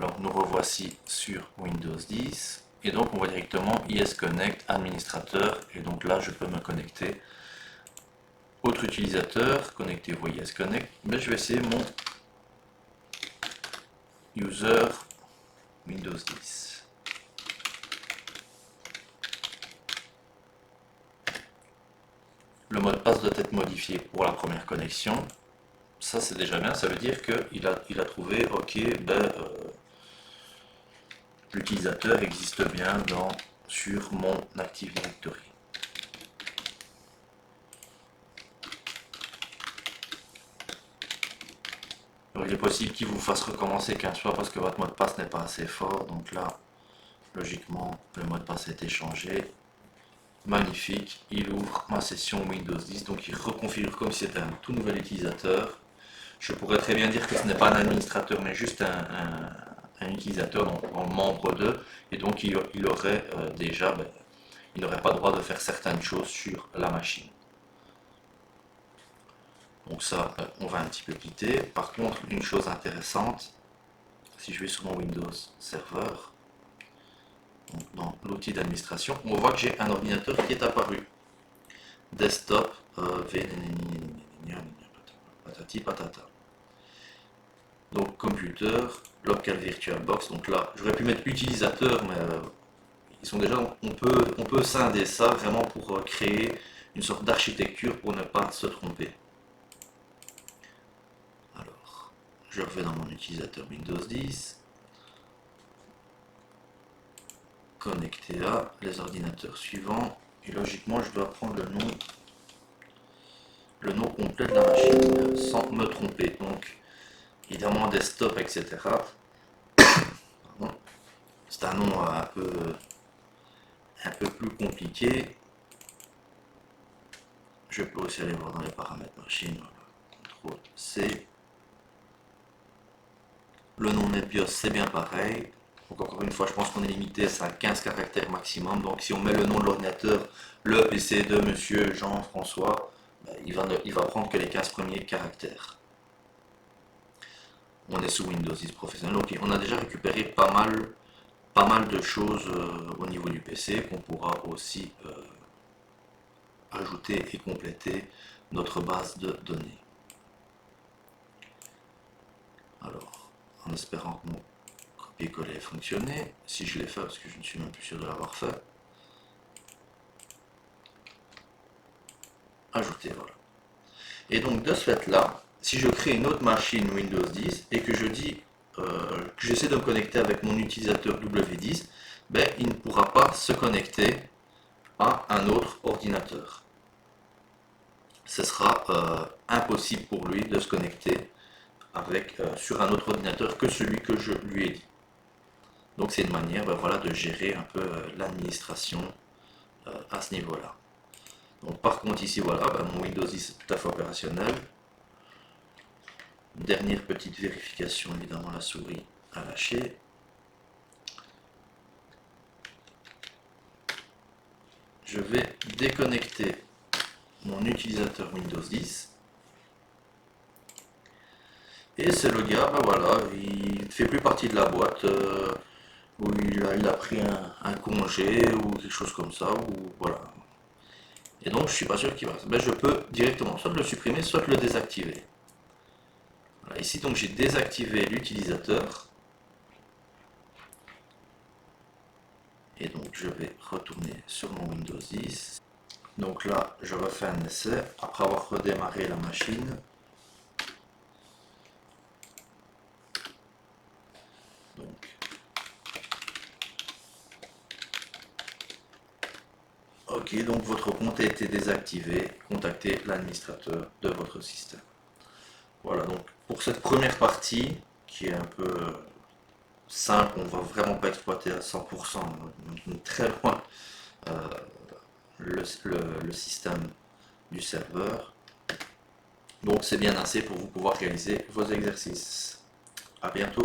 Alors nous revoici sur Windows 10 et donc on voit directement IS Connect administrateur et donc là je peux me connecter. Autre utilisateur, connecté au IS Connect, mais je vais essayer mon user Windows 10. Le mot de passe doit être modifié pour la première connexion. Ça c'est déjà bien, ça veut dire qu'il a trouvé, ok, l'utilisateur existe bien sur mon Active Directory. Donc il est possible qu'il vous fasse recommencer 15 fois parce que votre mot de passe n'est pas assez fort. Donc là, logiquement, le mot de passe a été changé. Magnifique, il ouvre ma session Windows 10, donc il reconfigure comme si c'était un tout nouvel utilisateur. Je pourrais très bien dire que ce n'est pas un administrateur, mais juste un utilisateur dans le membre 2, et donc il aurait déjà, il n'aurait pas le droit de faire certaines choses sur la machine. Donc ça, on va un petit peu quitter. Par contre, une chose intéressante, si je vais sur mon Windows Server, dans l'outil d'administration, on voit que j'ai un ordinateur qui est apparu. Desktop, patati patata. Donc computer, local VirtualBox. Donc là, j'aurais pu mettre utilisateur, mais ils sont déjà. On peut scinder ça vraiment pour créer une sorte d'architecture pour ne pas se tromper. Alors, je reviens dans mon utilisateur Windows 10. Connecté à les ordinateurs suivants. Et logiquement, je dois prendre le nom complet de la machine sans me tromper. Donc, évidemment, desktop, etc. C'est un nom un peu plus compliqué. Je peux aussi aller voir dans les paramètres machine. CTRL C. Le nom NetBIOS, c'est bien pareil. Donc encore une fois, je pense qu'on est limité à 15 caractères maximum. Donc si on met le nom de l'ordinateur, le PC de monsieur Jean-François, il va prendre que les 15 premiers caractères. On est sous Windows 10 professionnel. Donc on a déjà récupéré pas mal de choses au niveau du PC qu'on pourra aussi ajouter et compléter notre base de données. Alors, en espérant que mon copier-coller ait fonctionné, si je l'ai fait, parce que je ne suis même plus sûr de l'avoir fait, ajouter, voilà. Et donc de ce fait là, si je crée une autre machine Windows 10 et que je dis que j'essaie de me connecter avec mon utilisateur W10, il ne pourra pas se connecter à un autre ordinateur. Ce sera impossible pour lui de se connecter sur un autre ordinateur que celui que je lui ai dit. Donc c'est une manière voilà, de gérer un peu l'administration à ce niveau-là. Donc par contre ici voilà, mon Windows 10 est tout à fait opérationnel. Dernière petite vérification, évidemment la souris à lâcher. Je vais déconnecter mon utilisateur Windows 10. Et c'est le gars, voilà, il ne fait plus partie de la boîte où il a pris un congé ou quelque chose comme ça, ou voilà. Et donc je suis pas sûr qu'il va. Je peux directement soit le supprimer, soit le désactiver. Voilà, ici donc j'ai désactivé l'utilisateur. Et donc je vais retourner sur mon Windows 10. Donc là je refais un essai après avoir redémarré la machine. Donc ok, donc votre compte a été désactivé. Contactez l'administrateur de votre système. Voilà, donc pour cette première partie, qui est un peu simple, on ne va vraiment pas exploiter à 100%, très loin le système du serveur. Donc c'est bien assez pour vous pouvoir réaliser vos exercices. À bientôt.